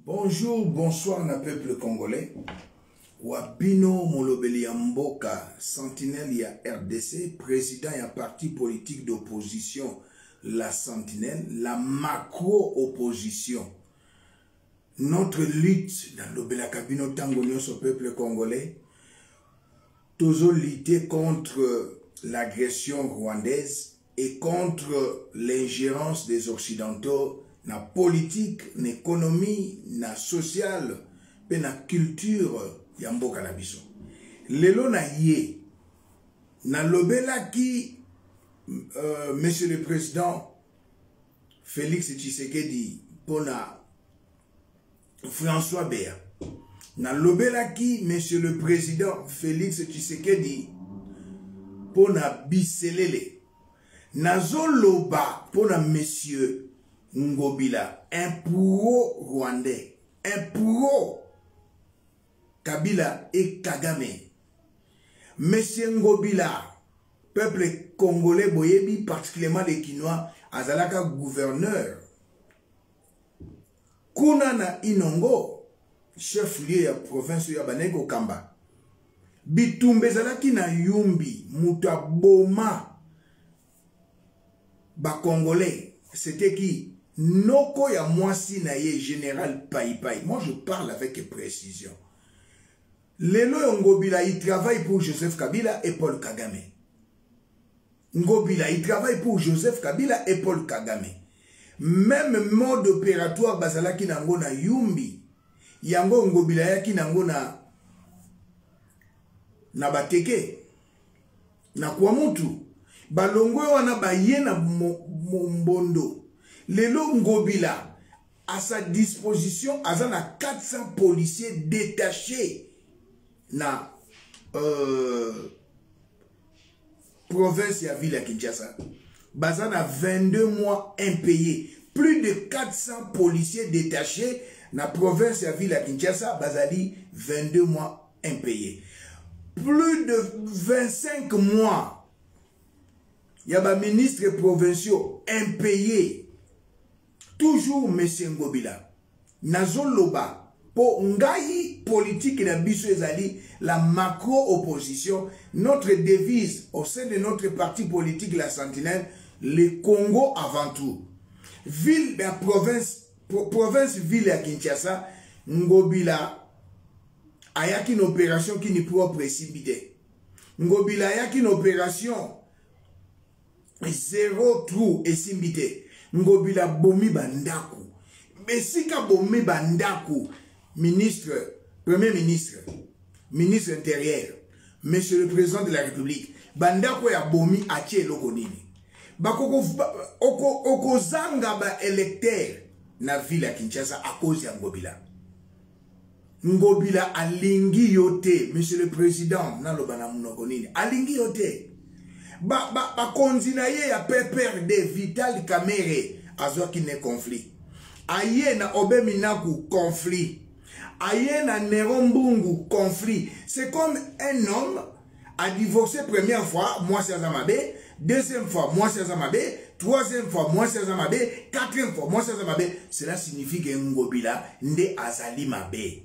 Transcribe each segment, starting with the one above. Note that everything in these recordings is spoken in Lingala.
Bonjour, bonsoir na peuple congolais. Wapino Molobeli ya Mboka, sentinelle ya RDC, président ya parti politique d'opposition, la sentinelle, la macro-opposition. Notre lutte dans l'Obela Kabino Tangonios au peuple congolais, toujours lutter contre l'agression rwandaise et contre l'ingérence des Occidentaux na politique, na économie, na sociale, et na culture ya mboka na biso. Lelo na ye, na lobela ki, Monsieur le Président Félix Tshisekedi, pona François Béa. Na lobela ki, Monsieur le Président Félix Tshisekedi, pona Biselele. Na zoloba, pona Monsieur Ngobila, un pro-rwandais, un pro-Kabila et Kagame. Monsieur Ngobila, peuple congolais, boyebi, particulièrement les Kinois, azalaka gouverneur. Kunana Inongo, chef-lieu ya province ya Baneko Kamba. Bitumbe zalaki na Yumbi, Mutaboma, ba Congolais, c'était qui? Noko ya mwasi na ye général Paipai. Moi je parle avec précision. Lelo Ngobila il travaille pour Joseph Kabila et Paul Kagame. Ngobila il travaille pour Joseph Kabila et Paul Kagame. Même mode opératoire bazalaki nango na Yumbi. Yango Ngobila yaki nango na Bateke. Na Kwamutu. Balongwe wana baye na Mbondo. Lelo Ngobila, à sa disposition, a 400 policiers détachés na province ya ville ya Kinshasa. Bazana 22 mois impayés. Plus de 400 policiers détachés na province ya ville ya Kinshasa, bazali 22 mois impayés. Plus de 25 mois, il y a des ministres provinciaux impayés. Toujours M. Ngobila. Nazoloba. Po ngai politique na biso ezali la macro-opposition. Notre devise au sein de notre parti politique, la Sentinelle, le Congo avant tout. Ville, la province, ville à Kinshasa, Ngobila ayaki une opération qui n'est pas précipitée. Ngobila ayaki une opération zéro trou et simbité. Ngobila bomi bandaku. Besika bomi bandaku. Ministre, premier ministre, ministre intérieur, Monsieur le Président de la République, bandaku ya bomi atie loko nini. Bakoko zanga ba électeur na ville ya Kinshasa à cause ya Ngobila. Ngobila alingi yote, Monsieur le Président, na lobana munoko nini. Alingi yote. Ba konzina ye ya PPRD Vital Kamerhe azwa ki ne conflit. Aye na Obeminaku conflit. Aye na Nerombungu conflit. C'est comme un homme a divorcé première fois, moi c'est Azamabe, deuxième fois, moi c'est Azamabe, troisième fois, moi c'est Azamabe, quatrième fois, moi c'est Azamabe. Cela signifie que Ngobila nde azali mabe.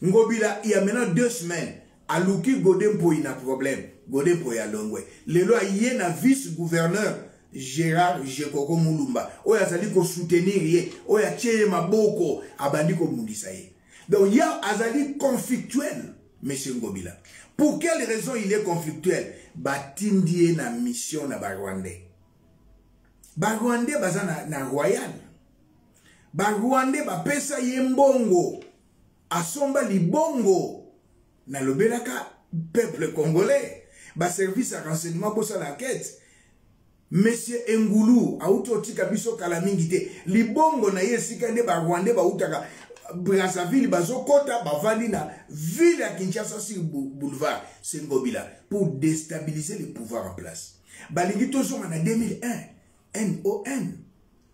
Ngobila, il y a maintenant 2 semaines, aluki Godempo il a problème. Godempo ya longwe. Lelo aye na vice-gouverneur Gérard Jekoko Mulumba. Oya azali ko soutenir ye. Oya tcheye maboko. Abandi ko mundisa ye. Donc ya azali conflictuel, M. Ngobila. Pour quelle raison il est conflictuel? Batindie na mission na Barwandais. Barwandais baza na royal. Barwandais ba pesa ye mbongo. Asomba libongo. Na lobelaka peuple congolais. Ba service à renseignement pour sa l'enquête. Monsieur Ngoulou, autotika biso kalamingite. Libongo na yesika nde ba Rwandais ba utaka Brazzaville bazokota bavandi na ville ya Kinshasa sur boulevard Ngobila pour déstabiliser le pouvoir en place. Balingi tozonga na 2001 NON.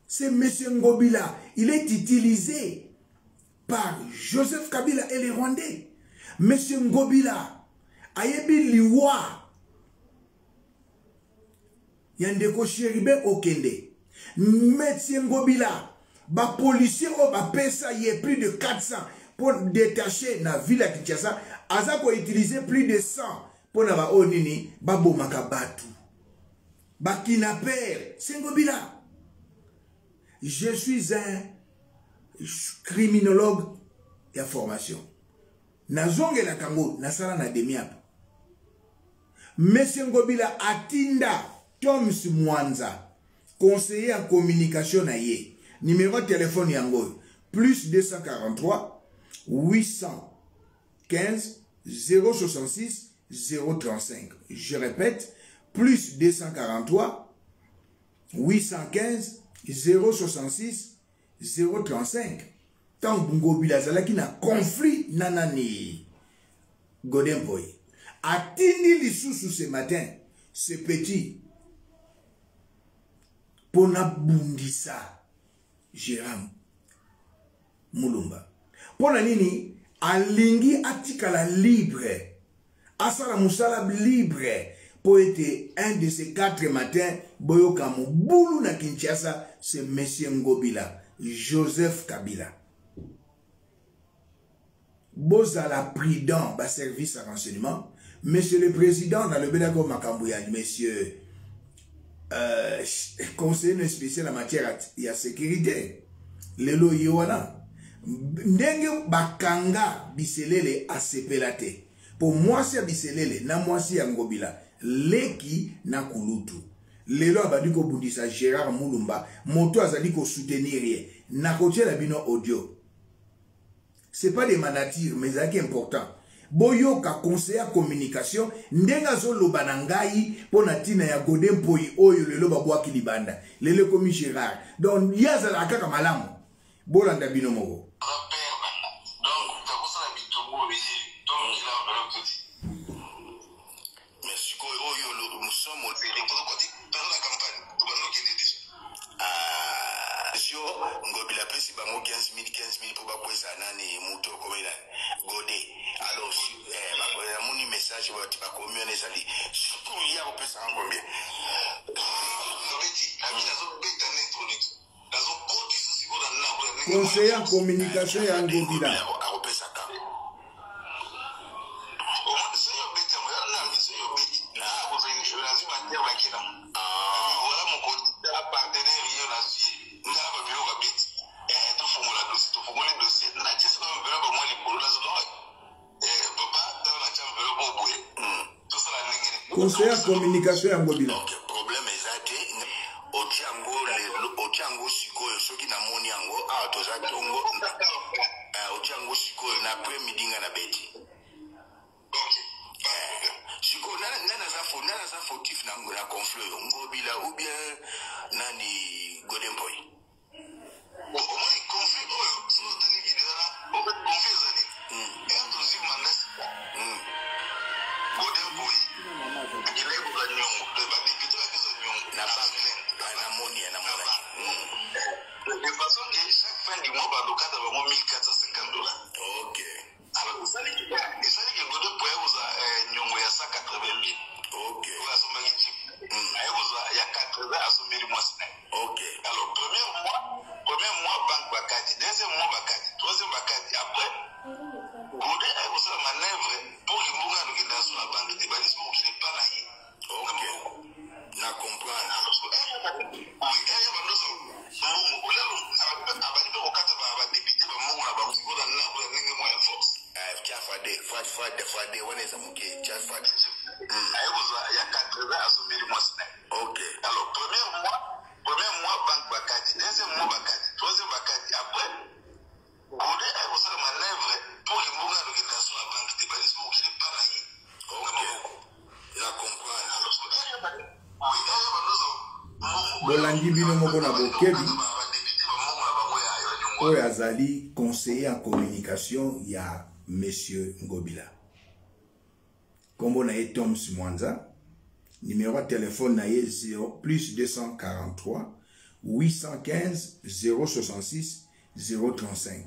C'est Monsieur Ngobila, il est utilisé par Joseph Kabila et les Rwandais. Monsieur Ngobila ayebi liwa Yandeko Cheribe Okende. Monsieur Ngobila ba policier o ba pesa yé plus de 400 pour détacher na ville à Kinshasa, aza ko utiliser plus de 100 pour na ba onini ba bomaka batu. Ba kidnapper, c'est Ngobila. Je suis un criminologue et à formation. Nazonge la Kango, nasala na demiap. Monsieur Ngobila atinda Toms Mwanza, conseiller en communication na ye. Numéro de téléphone yango, plus 243 815 066 035. Je répète, plus 243 815 066 035. Tant Ngobila zalaki na conflit nanani Godin Boy. Atindi lisusu ce matin, ce petit pona bundisa Jérôme Mulumba. Pona nini alingi atikala libre. Asala musala libre. Pour être un de ces 4 matins, Boyoka Moubulu na Kinshasa, c'est Monsieur Ngobila, Joseph Kabila. Bozala prudent, bas service à renseignement. Monsieur le Président, dans le Bédago Makambouya, Monsieur conseiller spécial en matière de sécurité, Lelo Yowana, Ndenge Bakanga Biselele a sepelate. Pour moi, c'est Biselele, na moi, c'est Ngobila. Leki na kulutu. Lelo abadiko bundisa Gérard Mulumba, moto azadiko soutenir na koche la bino audio. C'est pas des manatires, mais c'est important. Boyo ka conseiller communication, ndenga zo lobanangai po na tina ya Godin Boy oyo lelo babwa kilibanda. Lelo komi Gérard. Donc yaza la kaka malamu. Bolanda bino moko. Ngobila pesi bango 15 000 pour bakwesa nani muto komela gode alors bakwela muni message bati bakomione sali surtout ya ko pesa ngombe beti amina zo beta netonique dazo koti sisi kola na conseiller en communication ya Ngobila ako pesa ka o seyo beti mo na seyo beti na ko za insurance ma dia bakina wala mo ko da partenaire yo na si ndaba bilo ka beti to fungula dossier na just comme velo ba mwali pour la zone papa dans la chambre velo bo boye tout ça la ngene conseiller en communication ya Ngobila. OK problème ezate ochango sikoyo soki na moni yango a to za tongo ochango sikoyo na pre midinga na beti OK siko nana za fautif na ngona conflit Ngobila ou bien nani Godin Boy. Au moins, il confie, si vous tenez vidéo là, on peut confier les années. Intrusif Mandas, Godin Boy, il est pour la Nyong, le député avec les Nyong, la Moni. De façon que chaque fin du mois, le cadre va avoir $1,450. OK. Alors, vous savez que Godin Boy a Nyong, il y a 180 000. OK. Vous avez il y a 80 à son milieu mois. OK. Alors, premier mois, banque Bakati, deuxième mois Bakati, troisième Bakati. Après, Godin a aussi la manœuvre pour que Mouga nous guide dans la banque de balisme qui n'est pas là. OK. Na comprendre. Oui, il y a pas de OK. Alors, premier mois, banque Bakati, deuxième mois Bakati, troisième Bakati. Après, Godin a aussi la manœuvre pour que Mouga nous guide dans la banque de balisme qui n'est pas là. OK. Na comprendre. Oui, il y a pas de Bolandi bino moko na bokebi oyo azali conseiller en communication ya Monsieur Ngobila. Kombo na ye Toms Mwanza. Numéro de téléphone na ye 0 plus 243 815 066 035.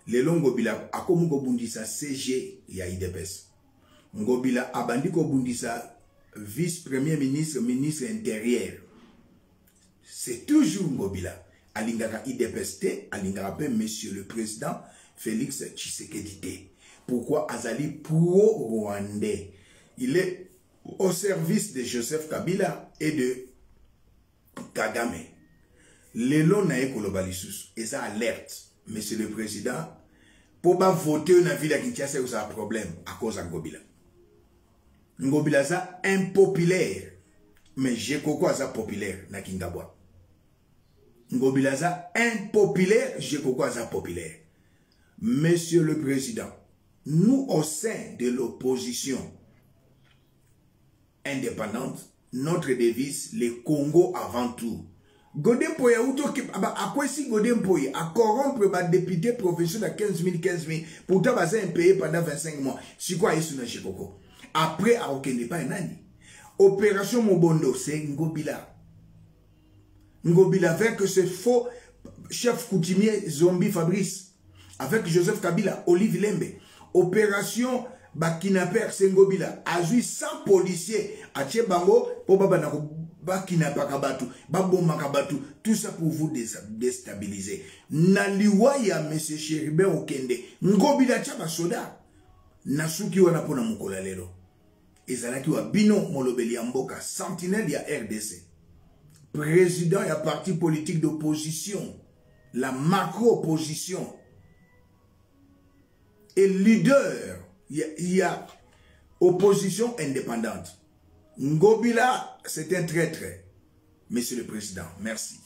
Lelo Ngobila akomu ko bundisa CG ya IDPS. Ngobila abandi ko bundisa vice-premier ministre, ministre intérieur. C'est toujours Ngobila. alingaka IDPST, alingaka Monsieur le Président Félix Tshisekedi. Pourquoi Azali pro-rwandais? Il est au service de Joseph Kabila et de Kagame. Lelo na ekoloba lisusu. Et ça alerte, Monsieur le Président, pour pas voter dans la ville de Kinshasa, où ça a un problème à cause de Ngobila. Ngobila ça impopulaire, mais Jekoko ça populaire na Kingabwa. Ngobila ça impopulaire, Jekoko ça populaire. Monsieur le Président, nous au sein de l'opposition indépendante, notre devise, le Congo avant tout. Godin Poya, à quoi si Godin Poya a corrompre un député professionnel à 15 000, pourtant c'est un pays pendant 25 mois. C'est quoi Isuna Chekoko? Après, à aucun n'est pas un année. Opération Mobondo, c'est Ngobila. Ngobila avec ce faux chef coutumier zombie Fabrice, avec Joseph Kabila, Olive Lembe. Opération Bakinaper, c'est Ngobila. A joué 100 policiers à Tchebango pour Bakinapakabatu, Babomakabatu, tout ça pour vous déstabiliser. Naliwaya, M. Chéribin Okende, Ngobila Tchaba Soda, Nasuki Wanapona Mukola Lelo. Ezalaki wa Bino Molobeli Amboka, sentinelle ya RDC. Président et parti politique d'opposition, la macro-opposition. Et leader, il y a opposition indépendante. Ngobila, c'est un traître. Monsieur le Président, merci.